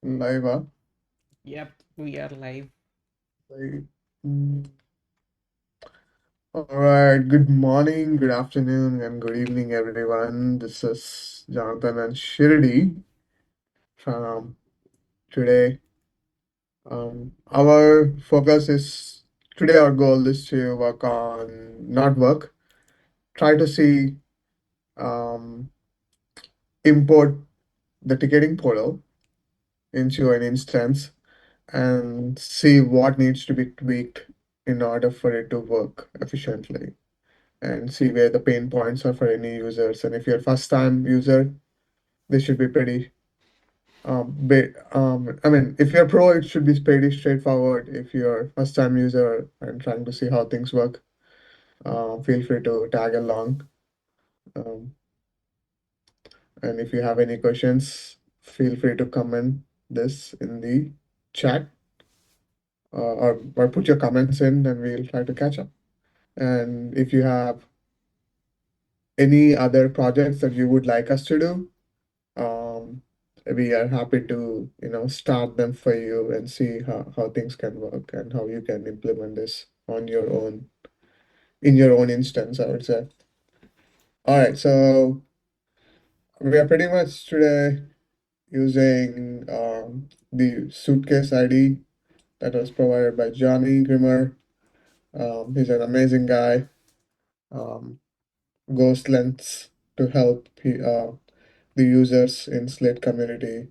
Live up. Yep, we are live. Right. Mm. All right. Good morning, good afternoon, and good evening, everyone. This is Jonathan and Shirdi from today. Our focus is today. Our goal is to work on not work. Try to see um, import the ticketing portal into an instance and see what needs to be tweaked in order for it to work efficiently, and see where the pain points are for any users. And if you're a first time user, this should be pretty I mean, if you're pro, it should be pretty straightforward. If you're first time user and trying to see how things work, feel free to tag along. Um, and if you have any questions, feel free to comment this in the chat, or put your comments in and we'll try to catch up. And if you have any other projects that you would like us to do, um, we are happy to start them for you and see how things can work and how you can implement this on your own, in your own instance, I would say. All right, so we are pretty much today using the suitcase ID that was provided by Johnny Grimmer. He's an amazing guy. um, Goes lengths to help the users in Slate community.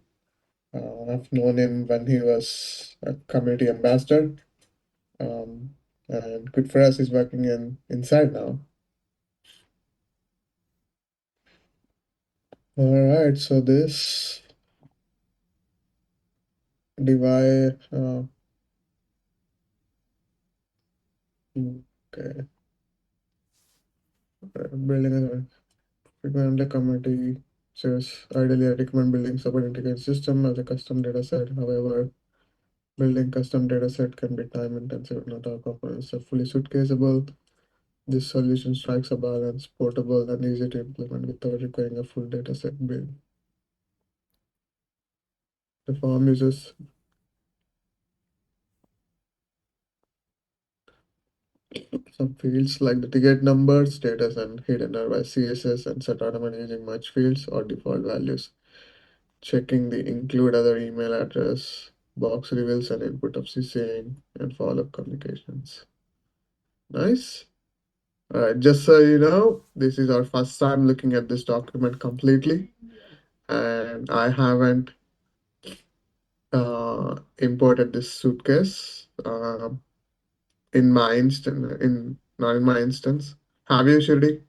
I've known him when he was a community ambassador. Um, and good for us, he's working inside now. All right, so this device, okay, building a frequent community says ideally I recommend building support integrated system as a custom data set. However, building custom data set can be time intensive. Not all components are fully suitcaseable. This solution strikes a balance, portable and easy to implement without requiring a full dataset build. The form uses some fields like the ticket number, status, and hidden by CSS, and set automatically using merge fields or default values. Checking the include other email address box reveals an input of CCing and follow-up communications. Nice. All right, just so you know, this is our first time looking at this document completely, and I haven't imported this suitcase in my instance. In not in my instance. Have you, Shirdi?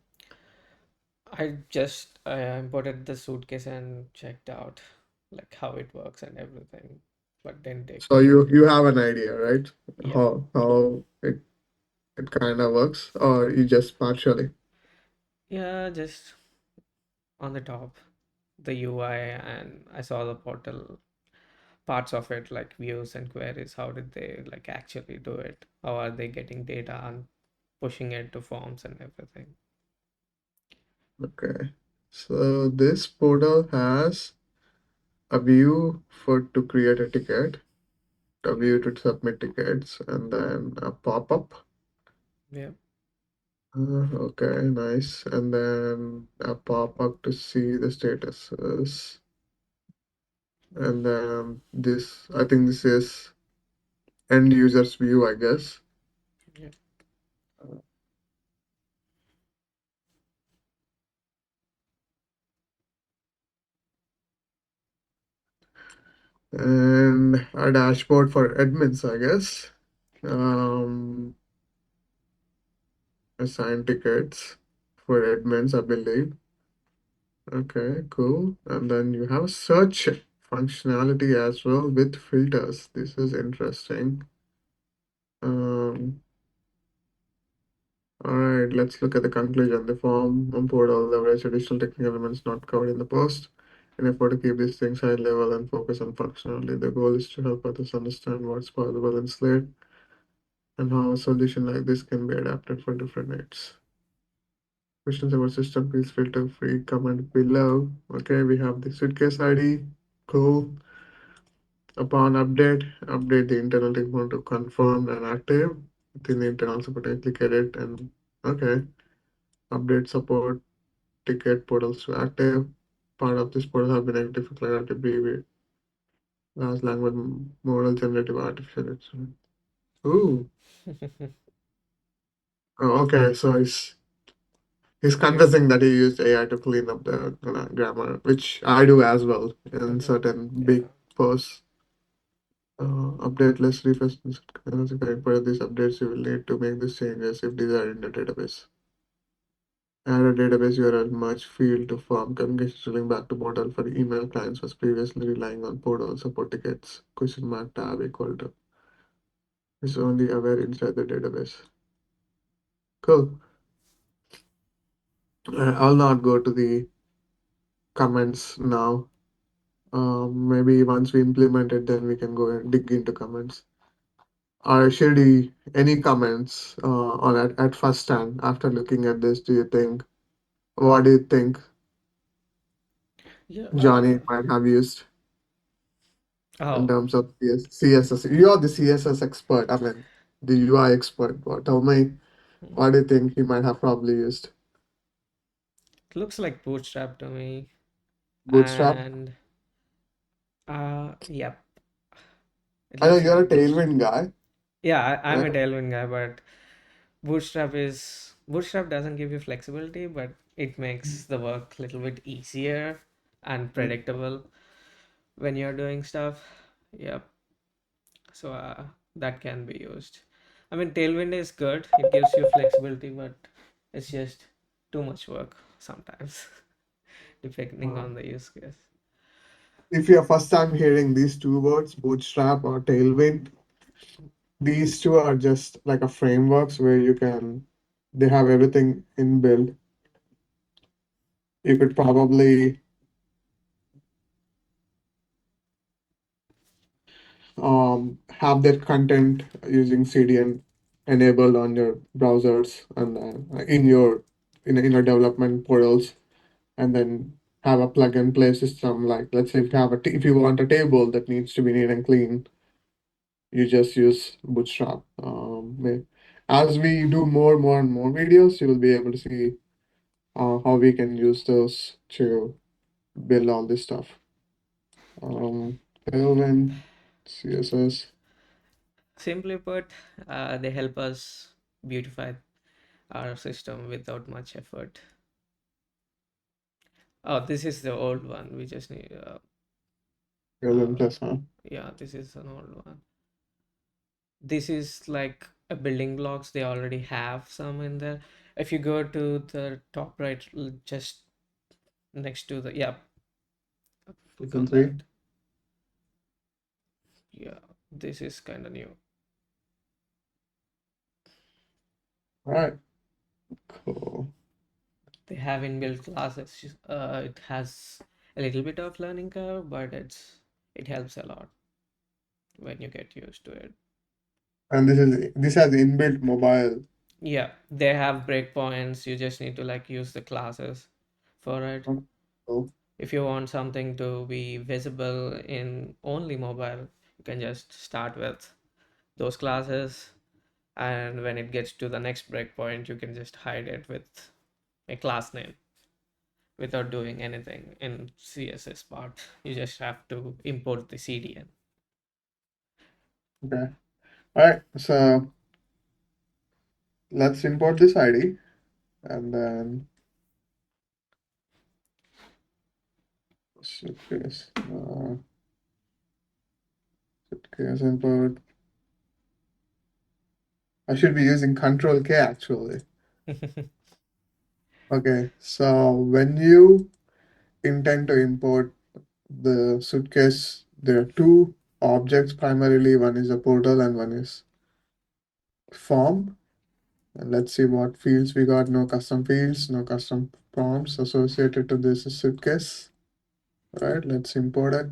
I just imported the suitcase and checked out like how it works and everything, but didn't take So time. you have an idea, right? Yep. How it kind of works, or you just partially? Yeah, just on the top, the UI, and I saw the portal parts of it, like views and queries. How did they like actually do it? How are they getting data and pushing it to forms and everything? Okay. So this portal has a view for to create a ticket, a view to submit tickets, and then a pop-up. Yep. Okay, nice. And then a pop-up to see the statuses. And then this, I think this is end user's view, I guess. Yep. And a dashboard for admins, I guess. Um, Assign tickets for admins, I believe. Okay, cool. And then you have search functionality as well with filters. This is interesting. Um, all right, let's look at the conclusion. The form on portal leverage additional technical elements not covered in the post. In effort to keep these things high level and focus on functionality, the goal is to help others understand what's possible in Slate and how a solution like this can be adapted for different needs. Questions about system, please filter free comment below. Okay, we have the suitcase ID. Cool. Upon update, update the internal ticket to confirm and active. Within the internal support, I click edit and okay. Update support ticket portals to active. Part of this portal have been active for clarity be large language model generative artificial intelligence. Ooh. Oh, okay, so he's Okay. confessing that he used AI to clean up the grammar, which I do as well in Mm-hmm. certain big Yeah. posts. Update list refresh this correct part of these updates you will need to make these changes if these are in the database. Add a database URL merge field to form communication link back to portal for email clients was previously relying on portal support tickets question mark tab equal to is only aware inside the database. Cool. I'll not go to the comments now. Maybe once we implement it, then we can go and dig into comments. Or Shady, any comments on at first hand after looking at this? Do you think? What do you think Yeah. Johnny might have used in Oh. terms of CSS? You are the CSS expert. I mean, the UI expert. Tell me, what do you think he might have probably used? It looks like Bootstrap to me. Bootstrap. And yep, it I know looks you're a like Bootstrap. Tailwind guy, Yeah, I'm right? a Tailwind guy, but Bootstrap doesn't give you flexibility, but it makes the work a little bit easier and Mm. predictable when you're doing stuff. Yep. So that can be used. I mean, Tailwind is good. It gives you flexibility, but it's just too much work sometimes, depending Uh, on the use case. if you're first time hearing these two words, Bootstrap or Tailwind, these two are just like a frameworks where they have everything inbuilt. You could probably have that content using CDN enabled on your browsers and in your development portals, and then have a plug and play system. Like let's say if you want a table that needs to be neat and clean, you just use Bootstrap. As we do more and more videos, you will be able to see how we can use those to build all this stuff. Tailwind, CSS. Simply put, they help us beautify our system without much effort. Oh, this is the old one. We just need. Tailwind plus, huh? Yeah, this is an old one. This is like a building blocks. They already have some in there. If you go to the top right, just next to the yeah, click Season on three. that. Yeah, this is kind of new. All right, cool. They have inbuilt classes. It has a little bit of learning curve, but it helps a lot when you get used to it. And this has inbuilt mobile. Yeah, they have breakpoints. You just need to like use the classes for it. Oh, If you want something to be visible in only mobile, you can just start with those classes, and when it gets to the next breakpoint, you can just hide it with a class name without doing anything in CSS part. You just have to import the CDN. okay. All right, so let's import this ID and then suitcase, suitcase import. I should be using Control K actually. Okay, so when you intend to import the suitcase, there are two objects primarily. One is a portal and one is form. And let's see what fields we got. No custom fields, no custom prompts associated to this suitcase. All right, let's import it.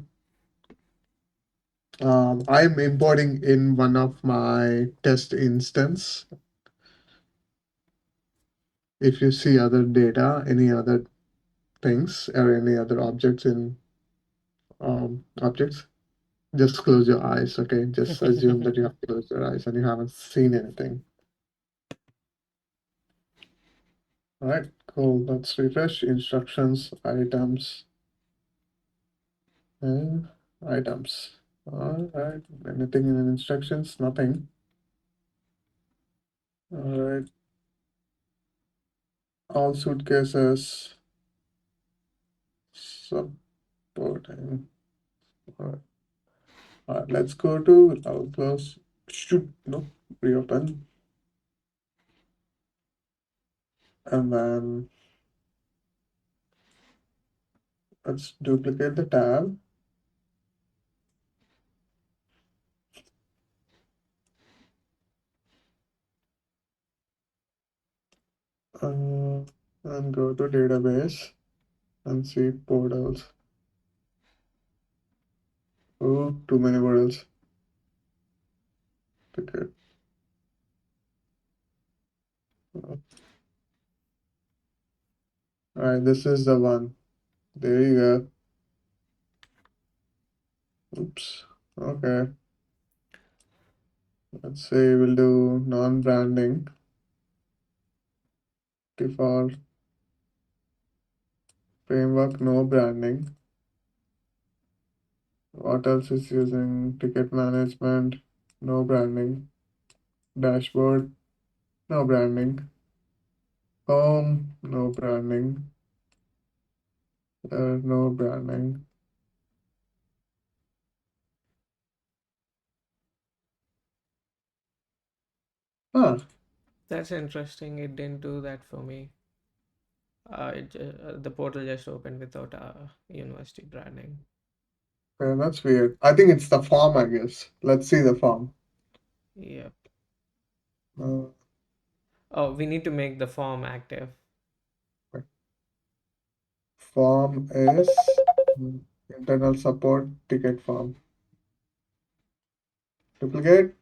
I'm importing in one of my test instance. If you see other data, any other things or any other objects in objects, Just close your eyes, okay? Just assume that you have closed your eyes and you haven't seen anything. All right, cool. Let's refresh. Instructions, items, and items. All right, anything in instructions? Nothing. All right, all suitcases supporting. All right, all right, let's go to, I'll close. Shoot, no, reopen. And then let's duplicate the tab. Uh, and go to database and see portals. Oh, too many portals. Okay. All right, this is the one. There you go. Oops. Okay. Let's say we'll do non-branding, default framework, no branding. What else is using ticket management? No branding. Dashboard, no branding. Home, no branding. No branding. Ah, That's interesting. It didn't do that for me. The portal just opened without university branding. okay, that's weird. I think it's the form, I guess. Let's see the form. Yep. Uh, Oh, we need to make the form active. Form is internal support ticket form. Duplicate,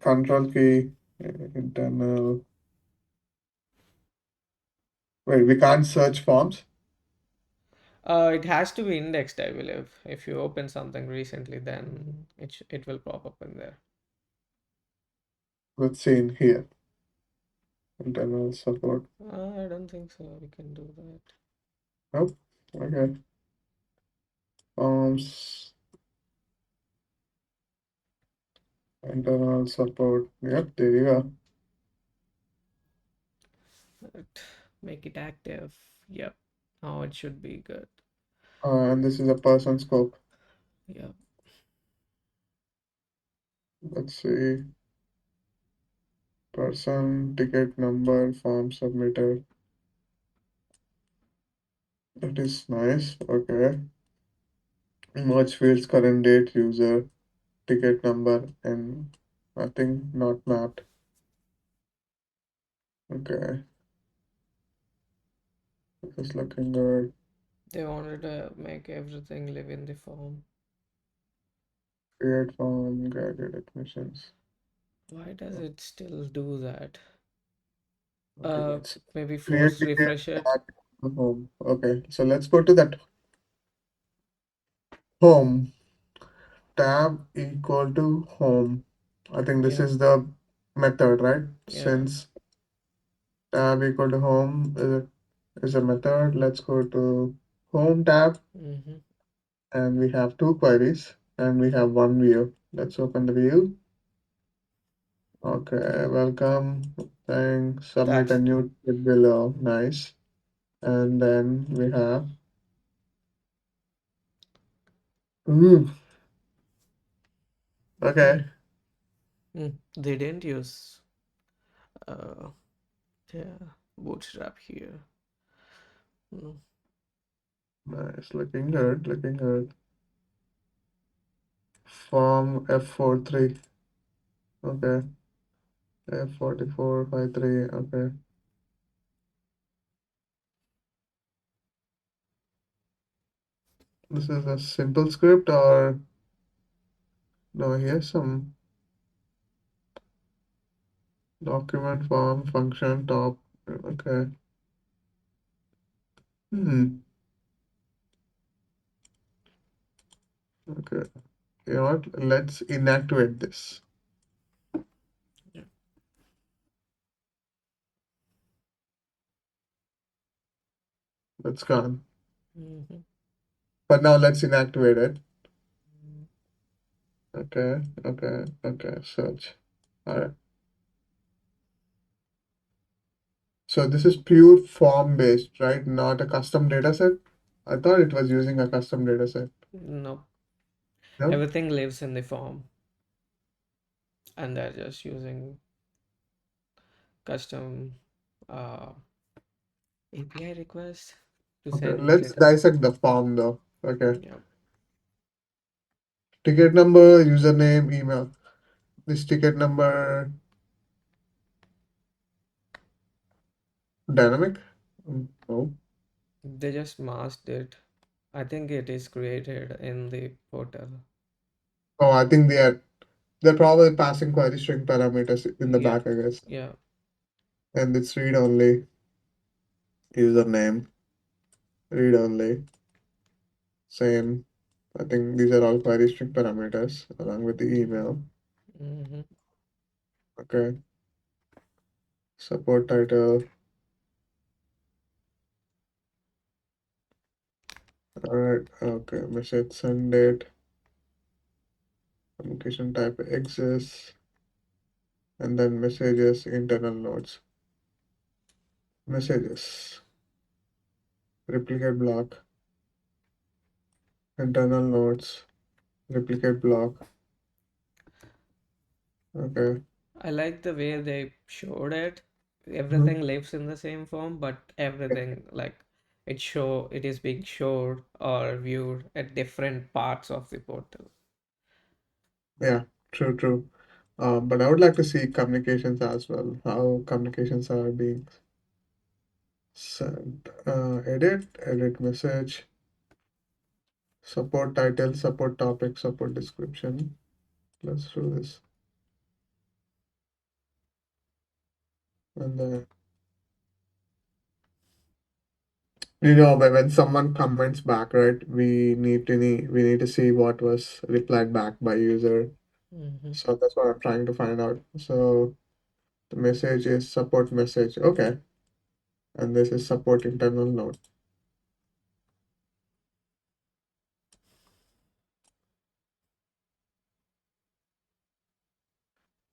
control key, internal. Wait, we can't search forms. It has to be indexed, I believe. If you open something recently, then it will pop up in there. Let's see in here. Internal support. I don't think so. We can do that. Oh, okay. Forms, internal support. Yep, there you go. But make it active. Yep. Now it should be good. And this is a person scope. Yep. Let's see. Person, ticket number, form submitted. That is nice. Okay. Merge fields, current date, user, ticket number, and nothing not mapped. Okay. This is looking good. They wanted to make everything live in the form. Create form, graduate admissions. Why does it still do that? Okay, let's Maybe create force ticket refresh it. at home. Okay, so let's go to that home tab equal to home. I think this Yep. is the method, right? Yeah. Since tab equal to home is a method, let's go to home tab Mm-hmm. and we have two queries and we have one view. Let's open the view. Okay, welcome. Thanks. Submit a That's new ticket below. Nice. And then we have, ooh, mm, okay, they didn't use uh yeah bootstrap here. Mm. nice. Looking good, looking good. Form F43. Okay. F4453. Okay. This is a simple script or no, here's some document form function top. Okay. Hmm. Okay. You know what? Let's inactivate this. Yeah. It's gone. Mhm. But now let's inactivate it. Okay, okay, okay. Search. All right. So this is pure form based, right? Not a custom data set. I thought it was using a custom data set. No, No? everything lives in the form, and they're just using custom uh, API request to Okay, send let's data. dissect the form though. Okay. Yeah. Ticket number, username, email. This ticket number dynamic? No. They just masked it. I think it is created in the portal. Oh, I think they're probably passing query string parameters in the Yep. back, I guess. Yeah. And it's read only, username, read only, same. I think these are all query string parameters along with the email. Mm-hmm. Okay. Support title. All right. Okay. Message send date. Communication type exists. And then messages, internal notes. Messages. Replicate block. Internal notes. Replicate block. Okay. I like the way they showed it. Mhm. Everything lives in the same form, but everything like it is being showed or viewed at different parts of the portal. Yeah. True. True. But I would like to see communications as well. How communications are being sent. Edit message. Support title. Support topic. Support description. Let's do this. And then when someone comments back, right? We need to see what was replied back by user. Mm-hmm. So that's what I'm trying to find out. So the message is support message. Okay. And this is support internal note.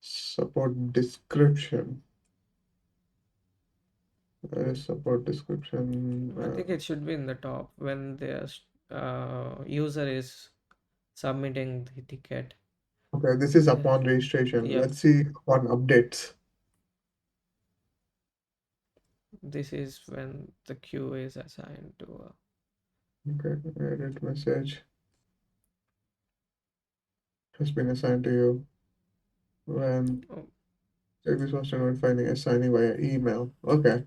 Support description. Support description. I think it should be in the top when the user is submitting the ticket. Okay, this is The, upon registration. yep, Let's see upon updates. this is when the queue is assigned to. Okay, edit message has been assigned to you when Oh, service was notified assigning via email. Okay.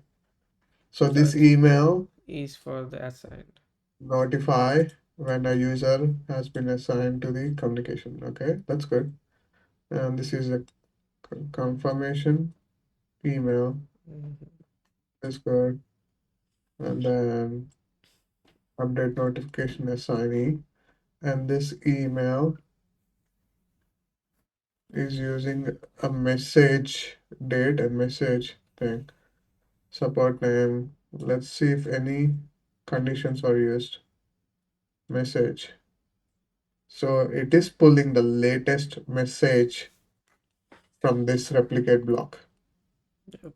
So so this it email is for the assigned. notify when a user has been assigned to the communication. Okay, that's good. And this is a confirmation email. Mm-hmm. That's good. And then update notification assignee. And this email is using a message date and message thing. Support name. Let's see if any conditions are used. Message. So it is pulling the latest message from this replicate block. Yep.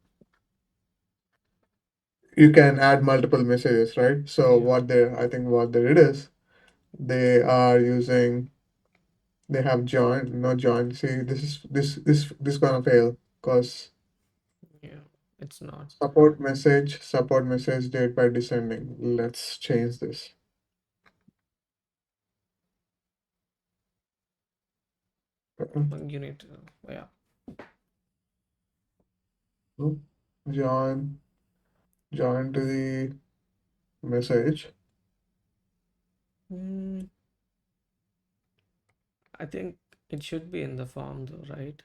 You can add multiple messages, right? So Yeah. I think what it is, they are using, they have join, not join. See, this gonna fail because Yeah. It's not. support message date by descending. Let's change this. You need to. Yeah. Join, join to the message. Mm, I think it should be in the form though, right?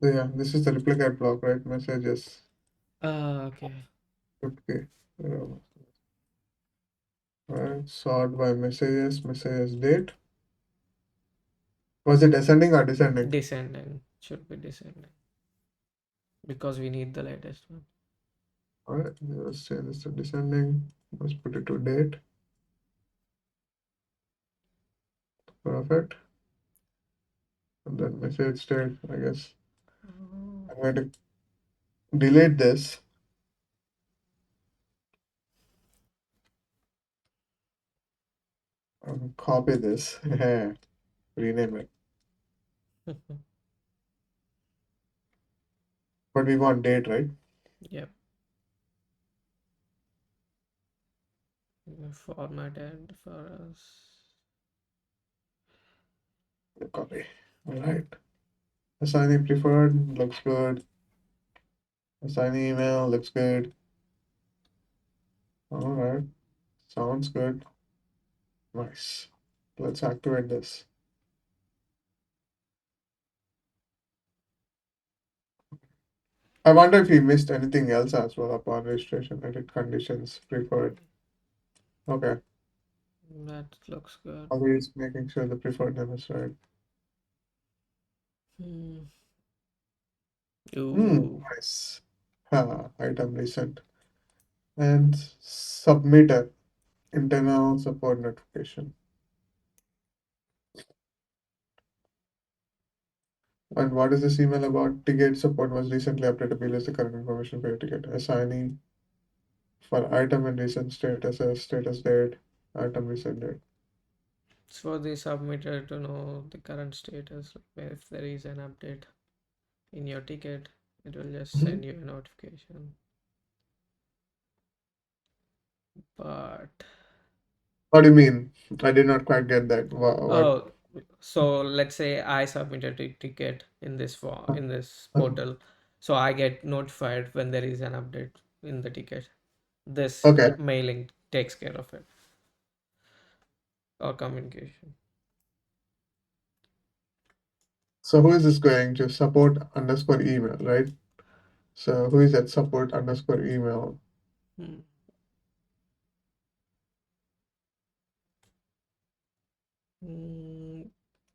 So yeah, this is the replicate block, right? Messages. Okay. Okay. Right. Sort by messages, messages date. Was it ascending or descending? Descending. Should be descending. Because we need the latest one. All right, let's say this to descending. Let's put it to date. Perfect. And then message state, I guess. Oh. I'm going to delete this and copy this. Rename it. But we want date, right? Yep. Formatted for us. Copy. All right. Assigning preferred looks good. Assigning email looks good. All right. Sounds good. Nice. Let's activate this. I wonder if we missed anything else as well upon registration. Edit conditions preferred. Okay. That looks good. Always making sure the preferred name is right. Hmm. Hmm. Ooh. Nice. Item recent. And submitter. Internal support notification. And what is this email about? Ticket support was recently updated. Below is the current information for your ticket. Assigning for item and recent status as status date, item recent date. It's for the submitter to know the current status. Like if there is an update in your ticket, it will just Mhm. send you a notification. But What do you mean? I did not quite get that. What? oh, so let's say I submitted a ticket in this form in this portal, so I get notified when there is an update in the ticket. This Okay. mailing takes care of it, or communication. So who is this going to? Support underscore email, right? So who is that support underscore email? Hmm. Mm,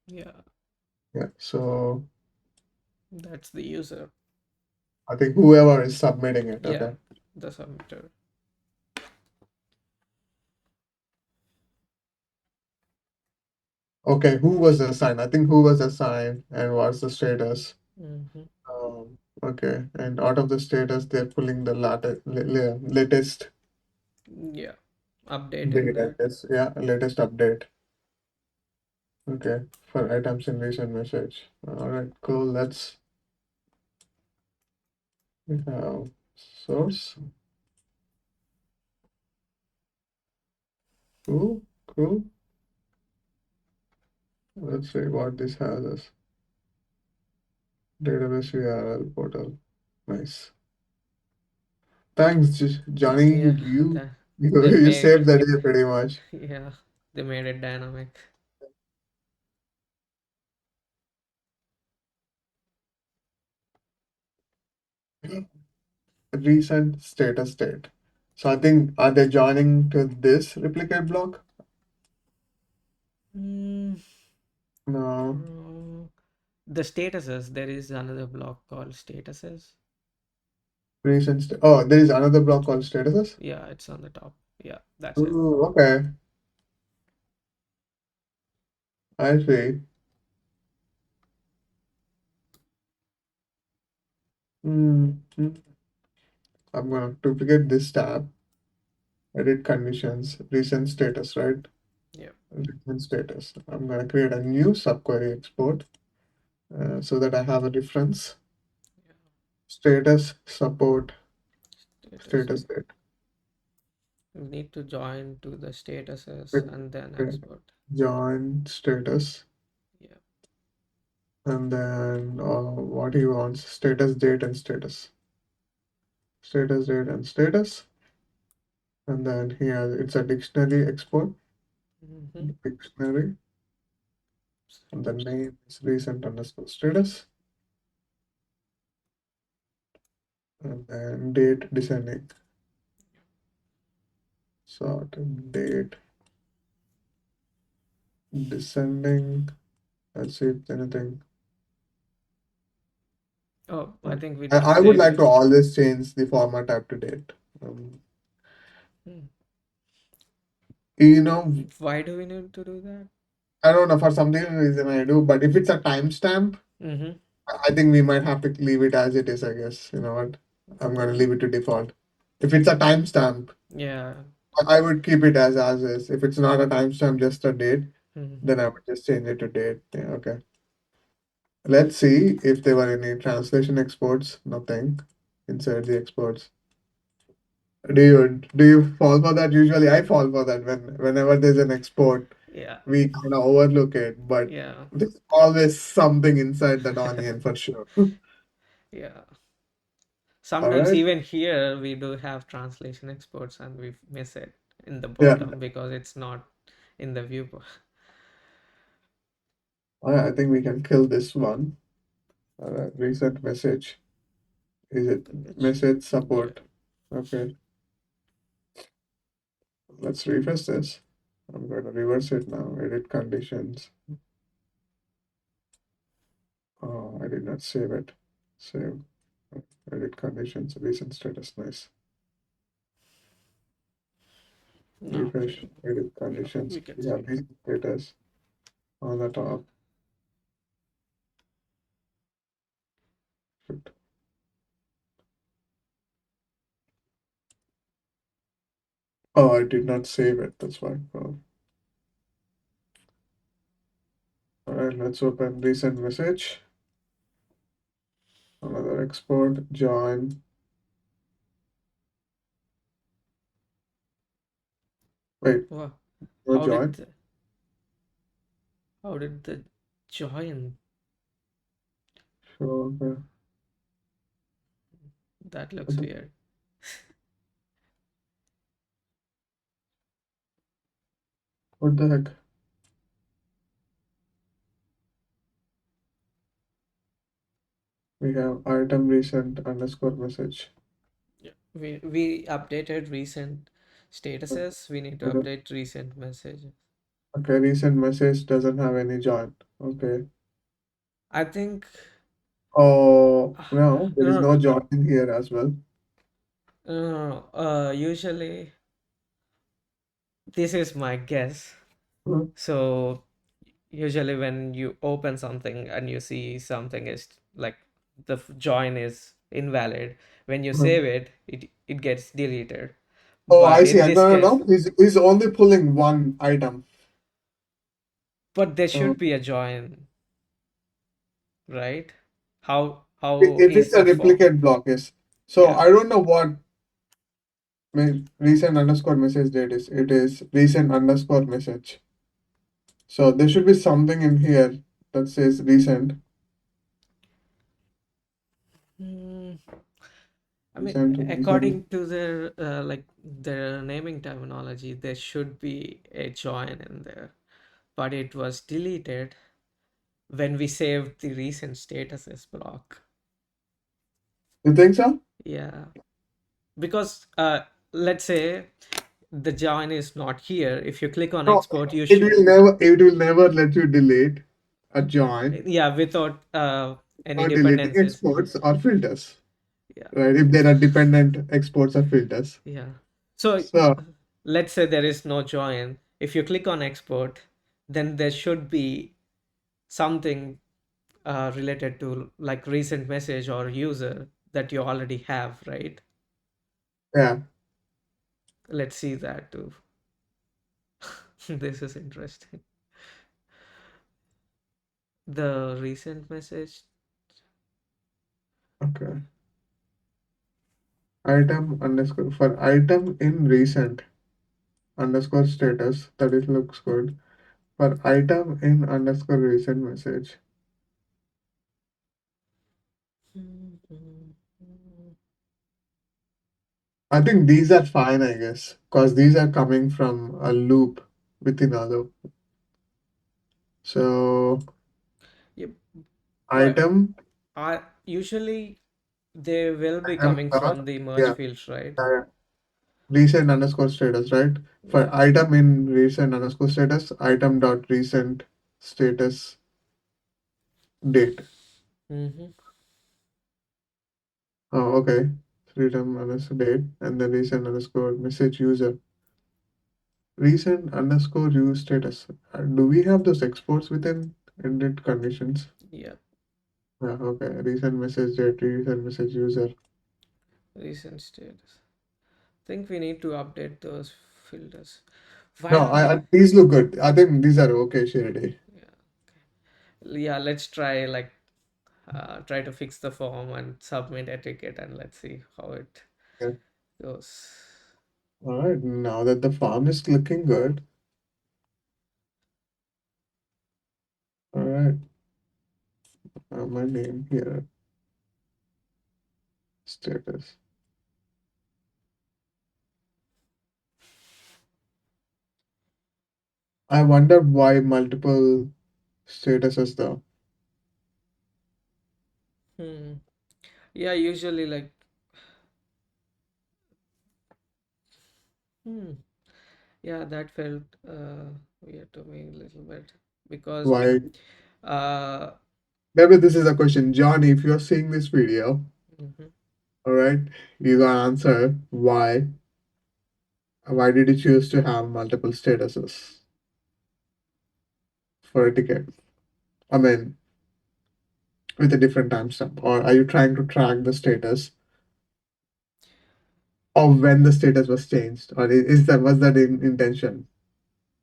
yeah, Yeah. So that's the user. I think whoever is submitting it. Yeah, Okay. the submitter. Okay. Who was assigned? I think who was assigned and what's the status? Mm-hmm. Okay. And out of the status, they're pulling the latest Yeah, update in date, I that. guess. Yeah. Latest update. Okay. For items in recent message. All right. Cool. Let's have source. Cool. Cool. Let's see what this has as database URL portal. Nice. Thanks, Johnny. Yeah, You that you they you made saved the day pretty much. yeah, they made it dynamic. Recent status date. So I think are they joining to this replicate block? Mm, No. uh, the statuses, there is another block called statuses. Oh, there is another block called statuses. Yeah, it's on the top. Yeah, that's it. Ooh, okay. I see. Mm-hmm. I'm gonna duplicate this tab, edit conditions, recent status, right? Yeah. Recent status. I'm gonna create a new subquery export so that I have a reference. Yeah. Status support Status. status date. You need to join to the statuses Wait, and then wait. export. Join status Yeah. and then what he wants status date and status date and status, and then he has it's a dictionary export Mm-hmm. dictionary, and the name is recent underscore status, and then date descending sort date descending. Let's see if anything. Oh, I think we I didn't would save like to it. always change the format up to date. Um, Hmm. you know, Why do we need to do that? I don't know, for some reason I do, but if it's a timestamp, Mm-hmm. I think we might have to leave it as it is, I guess. You know what? I'm gonna leave it to default. If it's a timestamp, Yeah. I would keep it as is. If it's not a timestamp, just a date, Mm-hmm. then I would just change it to date. Yeah, okay. Let's see if there were any translation exports. Nothing inside the exports. Do you fall for that? Usually I fall for that whenever there's an export, Yeah. we kind of overlook it, but Yeah. there's always something inside that onion for sure. Yeah. All Sometimes right. even here we do have translation exports and we miss it in the Yeah. bottom because it's not in the view. I think we can kill this one. All right. Recent message. Is it Which, message yeah. support? Okay. Let's refresh this. I'm going to reverse it now. Edit conditions. Oh, I did not save it. Save. Edit conditions. Recent status. Nice. Okay. Refresh. Edit Yeah, conditions. we can We see. have recent status on the top. Shoot. Oh, I did not save it. That's why. Oh. All right. Let's open recent message. Another export. Join. Wait. Wow. No How did join. the, how did the join So, that looks what weird. the heck? We have item recent underscore message. Yeah. We updated recent statuses. We need to Okay, update recent messages. okay, recent message doesn't have any join. Okay. I think Oh, uh, no, there is no, no join in here as well. usually this is my guess. Hmm. So usually when you open something and you see something is like join is invalid, when you Hmm. save it, it gets deleted. Oh, I But see. in I this no, no, case, no. He's only pulling one item. but there So should be a join, right? How if he's it's a so far? replicate block, yes. So Yeah. I don't know what recent underscore message date is. It is recent underscore message. So there should be something in here that says recent, Hmm. I mean, recent, recent. according to their their naming terminology, there should be a join in there, but it was deleted when we saved the recent statuses block. You think so? Yeah, because let's say the join is not here. If you click on No, export, you it should, will never. It will never let you delete a join yeah, without any or deleting dependencies. exports or filters, Yeah, right? If there are dependent exports or filters. yeah. So So let's say there is no join. If you click on export, then there should be something related to like recent message or user that you already have, right? yeah, Let's see that too. This is interesting. The recent message. okay. Item underscore for item in recent underscore status. That it looks good. For item in underscore recent message. I think these are fine, I guess, because these are coming from a loop within a loop. So Yep, but item, usually they will be item coming dot, from the merge yeah, fields, right? uh, recent underscore status, right? Yeah. For item in recent underscore status, item dot recent status. date. Mm-hmm. Oh, okay. Return underscore date and then recent underscore message user. Recent underscore use status. Do we have those exports within init conditions? Yeah. Okay. Recent message date, recent message user. Recent status. Think we need to update those filters. Why No, don't? these look good. I think these are okay, Shirdi. Yeah. Let's try try to fix the form and submit a ticket and let's see how it Yeah. goes. All right. Now that the farm is looking good. All right. My name here. Status. I wonder why multiple statuses though. Hmm. Yeah. Usually like. Hmm. Yeah. That felt weird to me a little bit because Why? uh. Maybe this is a question. Johnny, if you're seeing this video, Mhm. all right, you gotta answer why. Why did you choose to have multiple statuses for a ticket? I mean, with a different timestamp, or are you trying to track the status of when the status was changed, or is that was that in intention?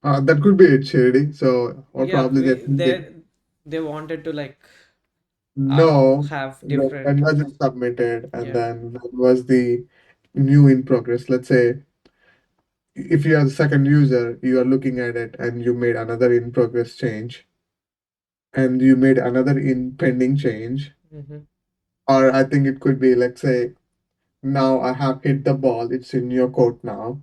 That could be it, Shirley. So, or Yeah. probably they're We thinking, they wanted to like no, have when different. was it submitted, and Yeah. then when was the new in progress? Let's say if you are the second user, you are looking at it and you made another in progress change, and you made another in pending change, Mm-hmm. or I think it could be, let's say, now I have hit the ball, it's in your court now.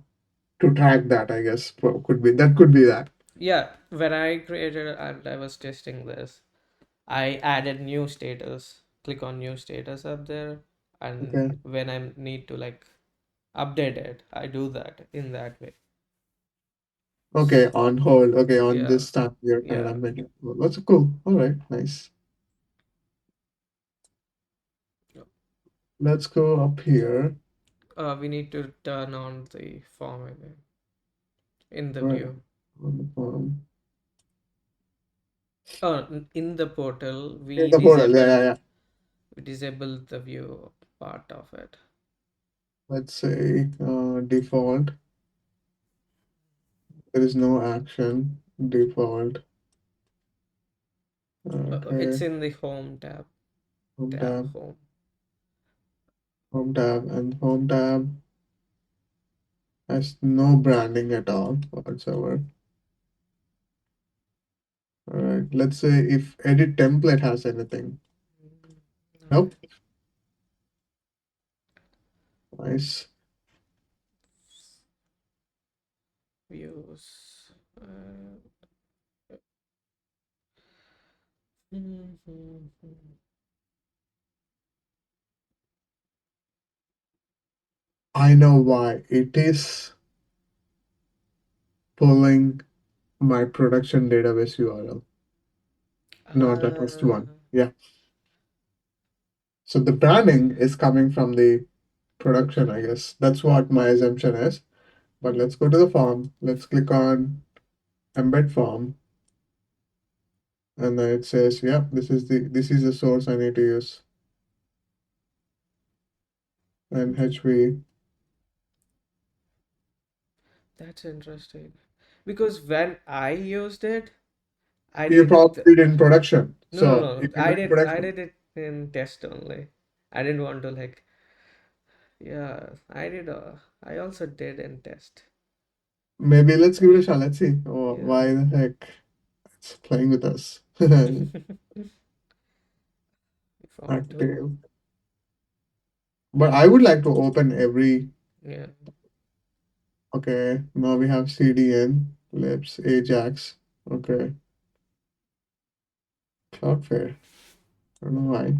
To track that, I guess could be that could be that. Yeah, when I created and I was testing this, I added new status. Click on new status up there, Okay. and when I need to like update it, I do that in that way. Okay, on hold. Okay, on Yeah, this time you're kind yeah. of making. Well, that's cool. All right, nice. Let's go up here. We need to turn on the form again in the All right, view. on the form. In the portal, In the portal. Yeah, yeah, yeah. we disabled the view part of it. Let's say default. There is no action. Default. It's Okay. in the home tab. Home Tab tab. home. Home tab and home tab has no branding at all whatsoever. All right. Let's say if edit template has anything. Okay. Nope. Nice. Views. Mhm. I know why. It is pulling my production database URL, not the test Uh, one. Yeah. So the branding is coming from the production, I guess. That's what my assumption is. But let's go to the form. Let's click on embed form. And then it says, yeah, this is the source I need to use. And HV. that's interesting. Because when I used it, I You did probably the, did in production. no no So no if you do in I production, did it in test only. I didn't want to like yeah I also did in test. maybe let's give it a Test. shot. Let's see. Yeah. Why the heck it's playing with us. We found two. Active. But I would like to open every. Yeah. Okay, now we have CDN, Libs, Ajax. Okay, Cloudflare. I don't know why. Okay,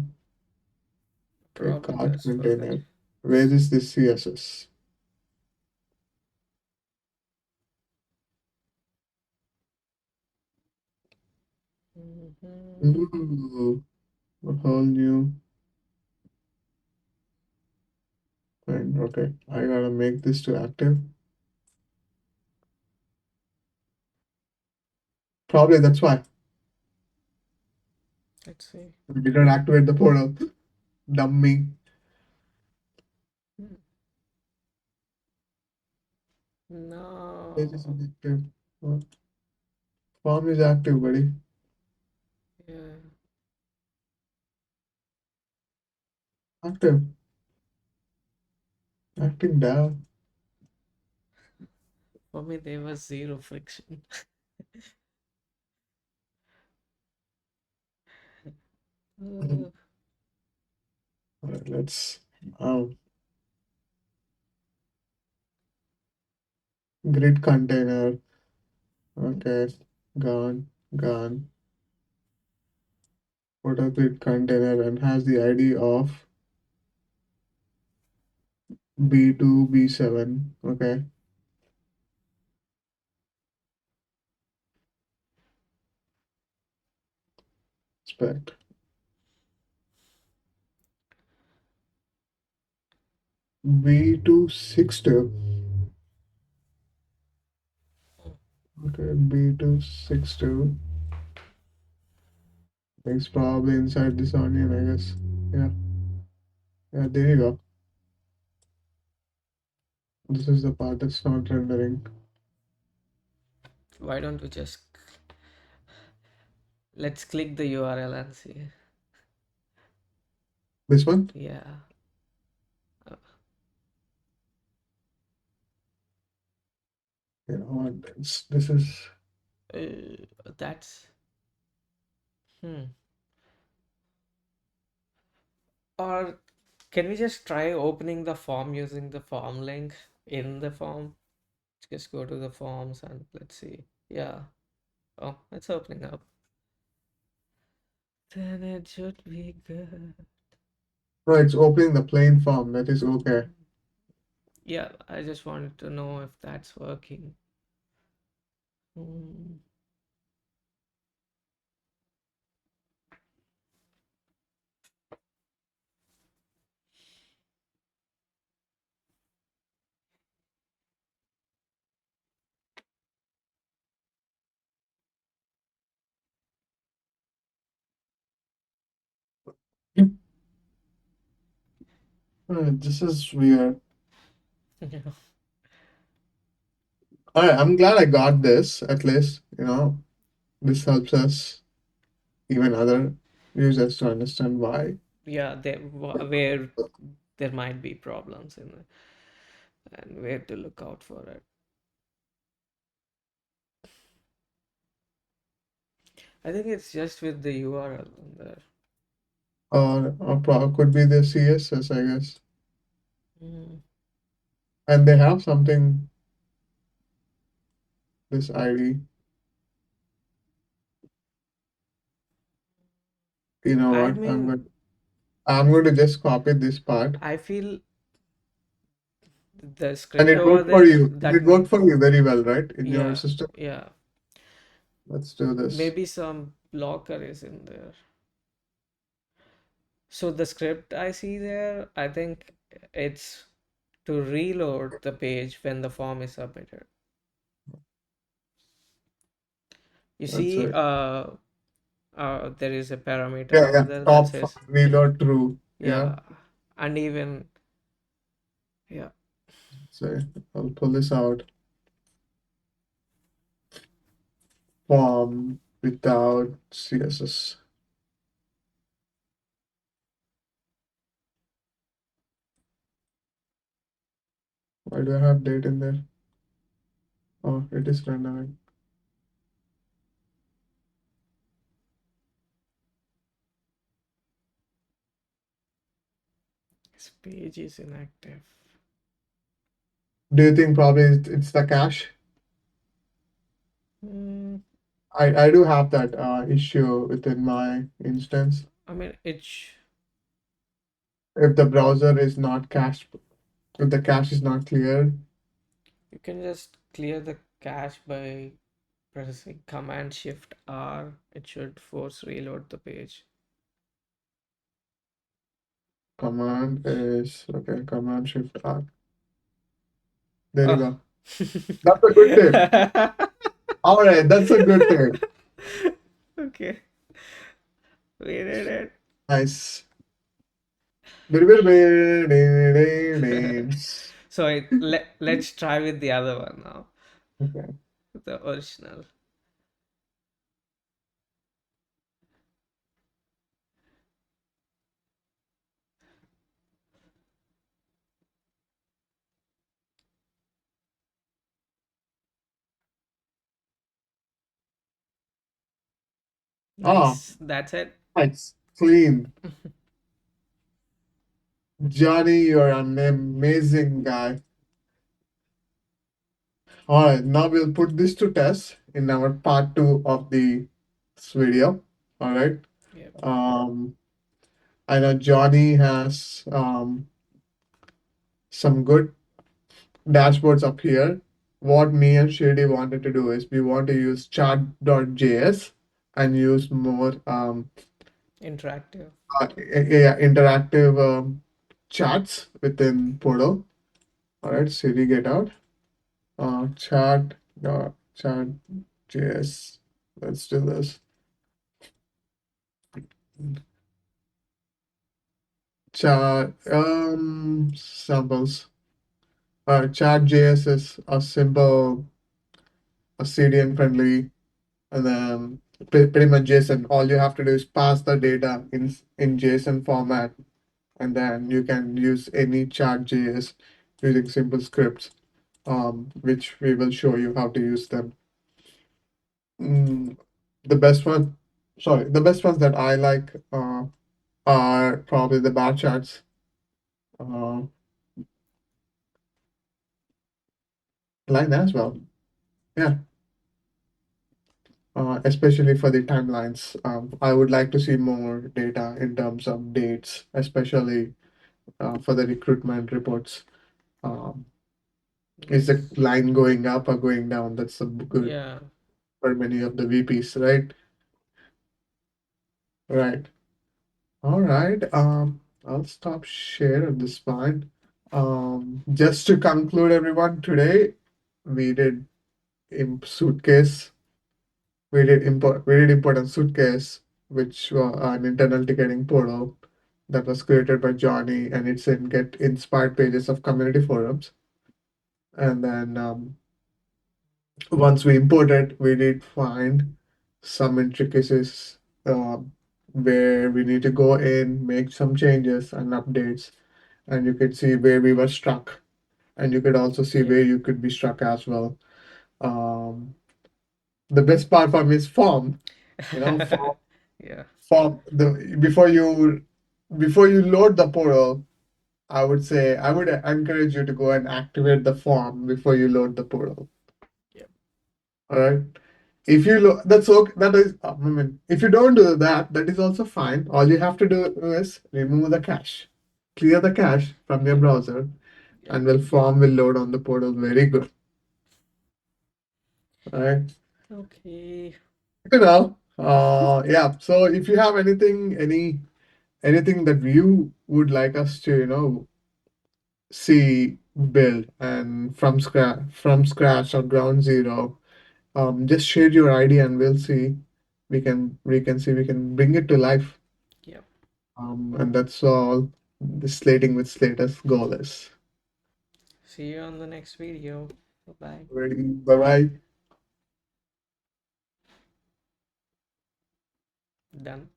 Probably card that's for like container. Where is this CSS? Mhm. Ooh. a whole new and okay. I gotta make this to active. Probably that's why Let's see. I did not activate the portal. Dumb me. Hmm. Page is No. inactive. What? Form is active, buddy. Yeah. Active. Acting down. For me, there was zero friction. Uh, Alright, let's um grid container. Okay, gone, gone. Photo grid container and has the ID of B2, B7. Okay, expect B262. Okay, B262. It's probably inside this onion, I guess. Yeah, yeah, there you go. This is the part that's not rendering. why don't we just let's click the URL and see? This one? Yeah. Uh, You know what? This is. that's hmm. Or can we just try opening the form using the form link in the form? Just go to the forms and let's see. Yeah. Oh, it's opening up. Then it should be good. No, it's opening the plain form. That is okay. Yeah, I just wanted to know if that's working. Hmm. This is weird. Yeah. Alright, I'm glad I got this at least. This helps us, even other users, to understand why. Yeah, there where there might be problems in it and where to look out for it. I think it's just with the URL in there. Or could be the CSS, I guess. Mm. And they have something, this ID. You know I what? mean, I'm going to just copy this part. I feel the And script it over worked for there you. that It worked for you very well, right? In your yeah, system. yeah, Let's do this. maybe some blocker is in there. So the script I see there, I think it's to reload the page when the form is submitted. You That's see, right. there is a parameter Yeah, over yeah. there that Top says, reload true. Yeah. yeah, and even, yeah, So I'll pull this out. Form without CSS. Why do I have date in there? Oh, it is rendering. this page is inactive. Do you think probably it's the cache? Mm, I do have that issue within my instance. I mean, If the browser is not cached, if the cache is not cleared, you can just clear the cache by pressing Command Shift R. It should force reload the page. Command is okay. Command Shift R. There you Oh. go. That's a good tip. All right, that's a good tip. Okay, we did it. Nice. Okay. So let's try with the other one now, the original. Oh, Nice. That's it. nice. Clean. Johnny, you're an amazing guy. All right, now we'll put this to test in our part two of the video. All right. Yep. Um, I know Johnny has some good dashboards up here. What me and Shady wanted to do is we want to use chart.js and use more Interactive. interactive charts within Portal. All right, Siri, get out. Chart.js. Let's do this. Chart samples. Chart.js is a simple, a CDN friendly, and then pretty much JSON. All you have to do is pass the data in JSON format, and then you can use any chart.js using simple scripts, which we will show you how to use them. Mm, the best one, sorry, the best ones that I like are probably the bar charts. Uh, Line as well. Yeah, especially for the timelines. I would like to see more data in terms of dates, especially for the recruitment reports. Um, is the Nice. line going up or going down? That's a good Yeah. for many of the VPs, right? Right. All right. I'll stop share at this point. Just to conclude, everyone, today we did suitcase. We did import a suitcase, which an internal ticketing portal that was created by Johnny, and it's in get inspired pages of community forums. And then once we imported, we did find some intricacies uh, where we need to go in, make some changes and updates, and you could see where we were struck, and you could also see Yep. where you could be struck as well. Um, the best part for me is form. Form, Yeah. form the before you load the portal. I would say I would encourage you to go and activate the form before you load the portal. Yep. All right. If you that's okay. That is, I mean, if you don't do that, that is also fine. All you have to do is remove the cache, clear the cache from your Yep. browser, Yep. and form will load on the portal. Very good. All right. Okay. Yeah. So if you have anything that you would like us to, see build and from scratch or ground zero, just share your idea and we'll see. We can see we can bring it to life. Yep. And that's all the slating with Slater's goal is. See you on the next video. Bye bye. Ready? Bye bye. Done.